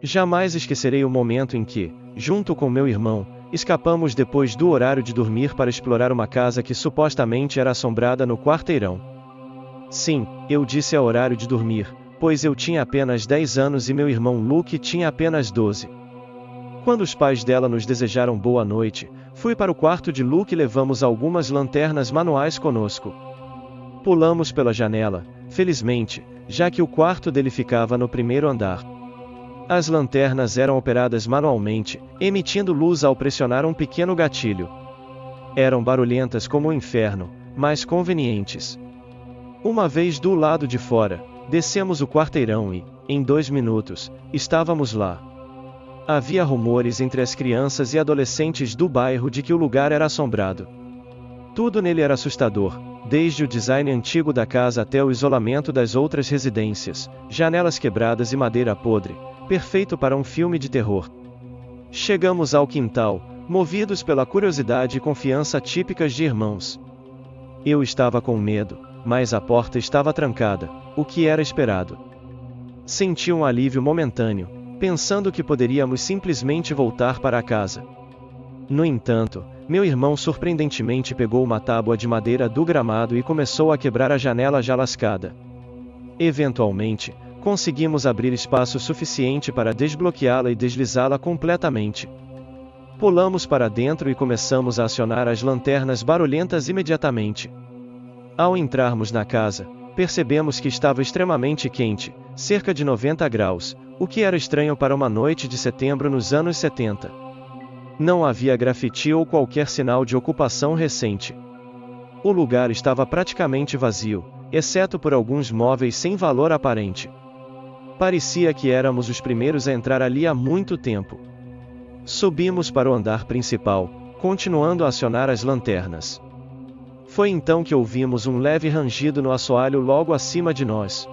Jamais esquecerei o momento em que, junto com meu irmão, escapamos depois do horário de dormir para explorar uma casa que supostamente era assombrada no quarteirão. Sim, eu disse a horário de dormir, pois eu tinha apenas 10 anos e meu irmão Luke tinha apenas 12. Quando os pais dela nos desejaram boa noite, fui para o quarto de Luke e levamos algumas lanternas manuais conosco. Pulamos pela janela, felizmente, já que o quarto dele ficava no primeiro andar. As lanternas eram operadas manualmente, emitindo luz ao pressionar um pequeno gatilho. Eram barulhentas como o inferno, mas convenientes. Uma vez do lado de fora, descemos o quarteirão e, em 2 minutos, estávamos lá. Havia rumores entre as crianças e adolescentes do bairro de que o lugar era assombrado. Tudo nele era assustador, desde o design antigo da casa até o isolamento das outras residências, janelas quebradas e madeira podre, perfeito para um filme de terror. Chegamos ao quintal, movidos pela curiosidade e confiança típicas de irmãos. Eu estava com medo, mas a porta estava trancada, o que era esperado. Senti um alívio momentâneo, pensando que poderíamos simplesmente voltar para casa. No entanto, meu irmão surpreendentemente pegou uma tábua de madeira do gramado e começou a quebrar a janela já lascada. Eventualmente, conseguimos abrir espaço suficiente para desbloqueá-la e deslizá-la completamente. Pulamos para dentro e começamos a acionar as lanternas barulhentas imediatamente. Ao entrarmos na casa, percebemos que estava extremamente quente, cerca de 90 graus, o que era estranho para uma noite de setembro nos anos 70. Não havia grafite ou qualquer sinal de ocupação recente. O lugar estava praticamente vazio, exceto por alguns móveis sem valor aparente. Parecia que éramos os primeiros a entrar ali há muito tempo. Subimos para o andar principal, continuando a acionar as lanternas. Foi então que ouvimos um leve rangido no assoalho logo acima de nós.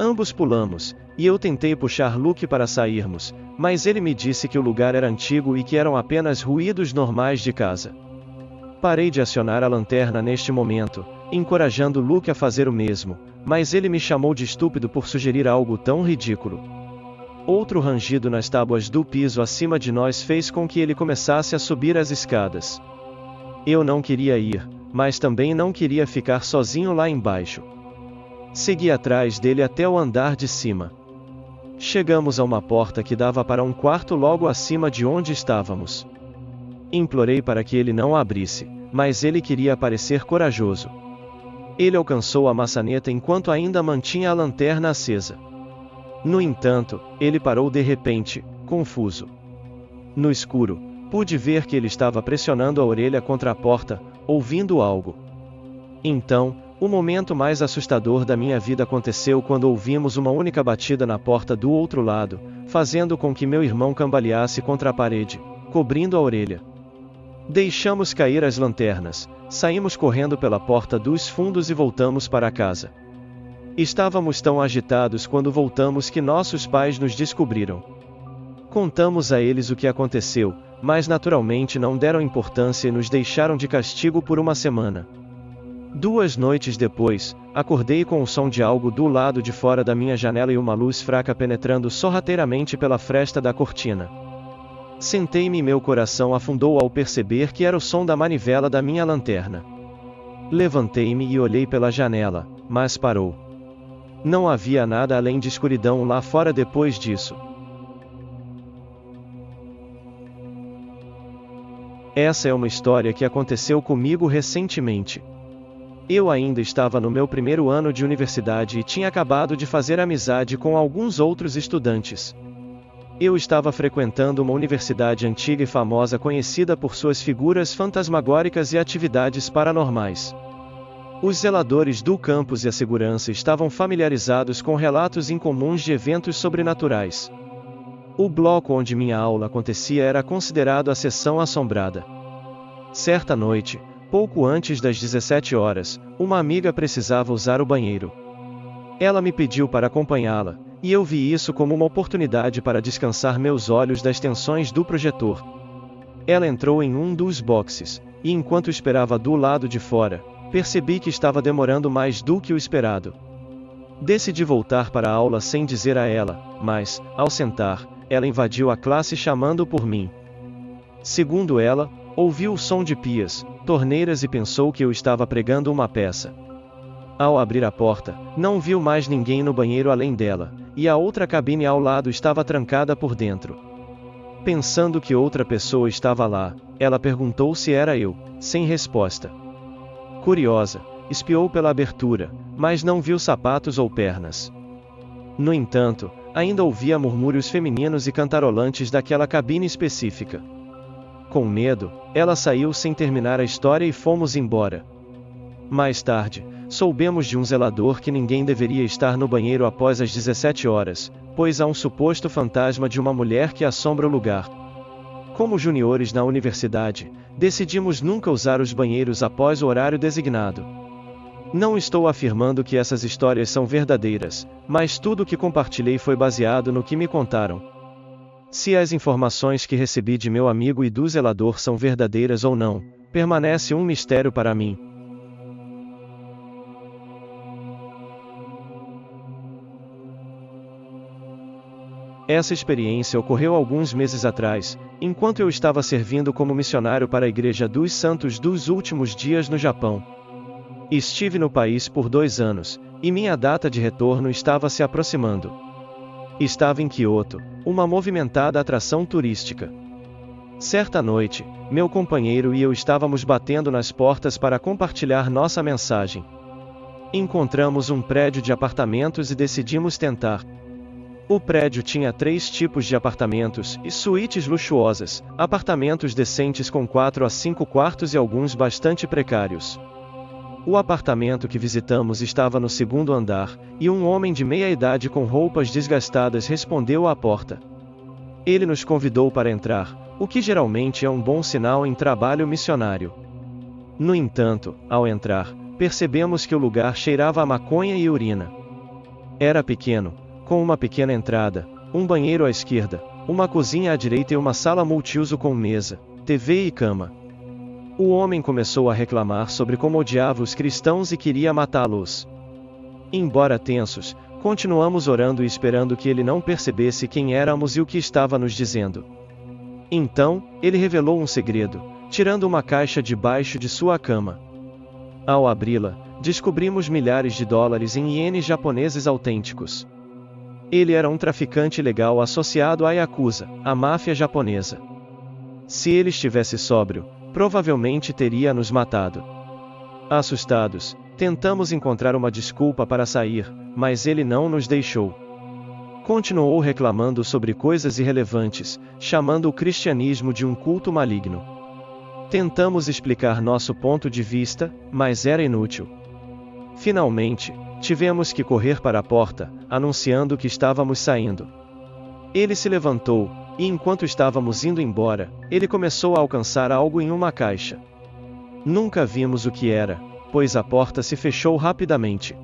Ambos pulamos, e eu tentei puxar Luke para sairmos, mas ele me disse que o lugar era antigo e que eram apenas ruídos normais de casa. Parei de acionar a lanterna neste momento, encorajando Luke a fazer o mesmo, mas ele me chamou de estúpido por sugerir algo tão ridículo. Outro rangido nas tábuas do piso acima de nós fez com que ele começasse a subir as escadas. Eu não queria ir, mas também não queria ficar sozinho lá embaixo. Segui atrás dele até o andar de cima. Chegamos a uma porta que dava para um quarto logo acima de onde estávamos. Implorei para que ele não a abrisse, mas ele queria parecer corajoso. Ele alcançou a maçaneta enquanto ainda mantinha a lanterna acesa. No entanto, ele parou de repente, confuso. No escuro, pude ver que ele estava pressionando a orelha contra a porta, ouvindo algo. Então, o momento mais assustador da minha vida aconteceu quando ouvimos uma única batida na porta do outro lado, fazendo com que meu irmão cambaleasse contra a parede, cobrindo a orelha. Deixamos cair as lanternas, saímos correndo pela porta dos fundos e voltamos para casa. Estávamos tão agitados quando voltamos que nossos pais nos descobriram. Contamos a eles o que aconteceu, mas naturalmente não deram importância e nos deixaram de castigo por uma semana. 2 noites depois, acordei com o som de algo do lado de fora da minha janela e uma luz fraca penetrando sorrateiramente pela fresta da cortina. Sentei-me e meu coração afundou ao perceber que era o som da manivela da minha lanterna. Levantei-me e olhei pela janela, mas parou. Não havia nada além de escuridão lá fora depois disso. Essa é uma história que aconteceu comigo recentemente. Eu ainda estava no meu primeiro ano de universidade e tinha acabado de fazer amizade com alguns outros estudantes. Eu estava frequentando uma universidade antiga e famosa conhecida por suas figuras fantasmagóricas e atividades paranormais. Os zeladores do campus e a segurança estavam familiarizados com relatos incomuns de eventos sobrenaturais. O bloco onde minha aula acontecia era considerado a seção assombrada. Certa noite, pouco antes das 17 horas, uma amiga precisava usar o banheiro. Ela me pediu para acompanhá-la, e eu vi isso como uma oportunidade para descansar meus olhos das tensões do projetor. Ela entrou em um dos boxes, e enquanto esperava do lado de fora, percebi que estava demorando mais do que o esperado. Decidi voltar para a aula sem dizer a ela, mas, ao sentar, ela invadiu a classe chamando por mim. Segundo ela, ouviu o som de pias, torneiras e pensou que eu estava pregando uma peça. Ao abrir a porta, não viu mais ninguém no banheiro além dela, e a outra cabine ao lado estava trancada por dentro. Pensando que outra pessoa estava lá, ela perguntou se era eu, sem resposta. Curiosa, espiou pela abertura, mas não viu sapatos ou pernas. No entanto, ainda ouvia murmúrios femininos e cantarolantes daquela cabine específica. Com medo, ela saiu sem terminar a história e fomos embora. Mais tarde, soubemos de um zelador que ninguém deveria estar no banheiro após as 17 horas, pois há um suposto fantasma de uma mulher que assombra o lugar. Como juniores na universidade, decidimos nunca usar os banheiros após o horário designado. Não estou afirmando que essas histórias são verdadeiras, mas tudo o que compartilhei foi baseado no que me contaram. Se as informações que recebi de meu amigo e do zelador são verdadeiras ou não, permanece um mistério para mim. Essa experiência ocorreu alguns meses atrás, enquanto eu estava servindo como missionário para a Igreja dos Santos dos Últimos Dias no Japão. Estive no país por 2 anos, e minha data de retorno estava se aproximando. Estava em Kyoto, uma movimentada atração turística. Certa noite, meu companheiro e eu estávamos batendo nas portas para compartilhar nossa mensagem. Encontramos um prédio de apartamentos e decidimos tentar. O prédio tinha 3 tipos de apartamentos e suítes luxuosas, apartamentos decentes com 4 a 5 quartos e alguns bastante precários. O apartamento que visitamos estava no 2º andar, e um homem de meia-idade com roupas desgastadas respondeu à porta. Ele nos convidou para entrar, o que geralmente é um bom sinal em trabalho missionário. No entanto, ao entrar, percebemos que o lugar cheirava a maconha e urina. Era pequeno, com uma pequena entrada, um banheiro à esquerda, uma cozinha à direita e uma sala multiuso com mesa, TV e cama. O homem começou a reclamar sobre como odiava os cristãos e queria matá-los. Embora tensos, continuamos orando e esperando que ele não percebesse quem éramos e o que estava nos dizendo. Então, ele revelou um segredo, tirando uma caixa debaixo de sua cama. Ao abri-la, descobrimos milhares de dólares em ienes japoneses autênticos. Ele era um traficante ilegal associado à Yakuza, a máfia japonesa. Se ele estivesse sóbrio, provavelmente teria nos matado. Assustados, tentamos encontrar uma desculpa para sair, mas ele não nos deixou. Continuou reclamando sobre coisas irrelevantes, chamando o cristianismo de um culto maligno. Tentamos explicar nosso ponto de vista, mas era inútil. Finalmente, tivemos que correr para a porta, anunciando que estávamos saindo. Ele se levantou, e enquanto estávamos indo embora, ele começou a alcançar algo em uma caixa. Nunca vimos o que era, pois a porta se fechou rapidamente.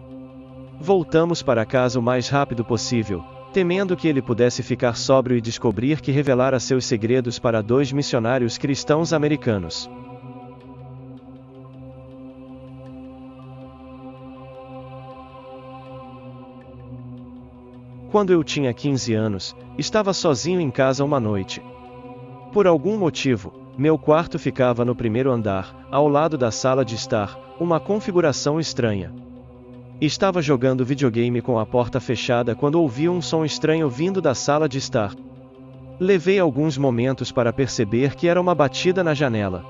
Voltamos para casa o mais rápido possível, temendo que ele pudesse ficar sóbrio e descobrir que revelara seus segredos para 2 missionários cristãos americanos. Quando eu tinha 15 anos, estava sozinho em casa uma noite. Por algum motivo, meu quarto ficava no 1º andar, ao lado da sala de estar, uma configuração estranha. Estava jogando videogame com a porta fechada quando ouvi um som estranho vindo da sala de estar. Levei alguns momentos para perceber que era uma batida na janela.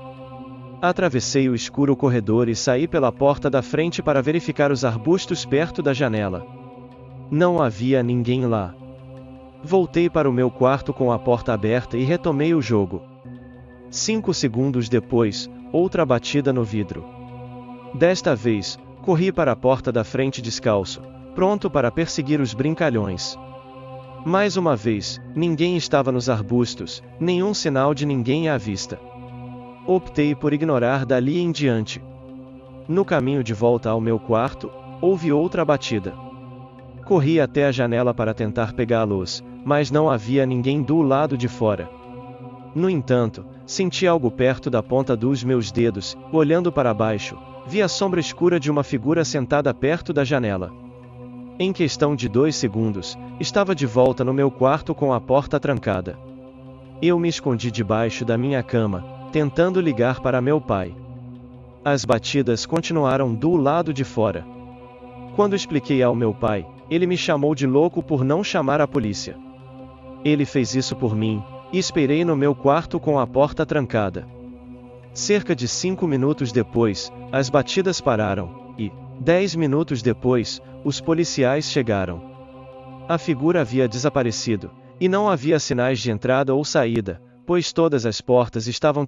Atravessei o escuro corredor e saí pela porta da frente para verificar os arbustos perto da janela. Não havia ninguém lá. Voltei para o meu quarto com a porta aberta e retomei o jogo. 5 segundos depois, outra batida no vidro. Desta vez, corri para a porta da frente descalço, pronto para perseguir os brincalhões. Mais uma vez, ninguém estava nos arbustos, nenhum sinal de ninguém à vista. Optei por ignorar dali em diante. No caminho de volta ao meu quarto, houve outra batida. Corri até a janela para tentar pegá-los, mas não havia ninguém do lado de fora. No entanto, senti algo perto da ponta dos meus dedos, olhando para baixo, vi a sombra escura de uma figura sentada perto da janela. Em questão de 2 segundos, estava de volta no meu quarto com a porta trancada. Eu me escondi debaixo da minha cama, tentando ligar para meu pai. As batidas continuaram do lado de fora. Quando expliquei ao meu pai, ele me chamou de louco por não chamar a polícia. Ele fez isso por mim, e esperei no meu quarto com a porta trancada. Cerca de 5 minutos depois, as batidas pararam, e, 10 minutos depois, os policiais chegaram. A figura havia desaparecido, e não havia sinais de entrada ou saída, pois todas as portas estavam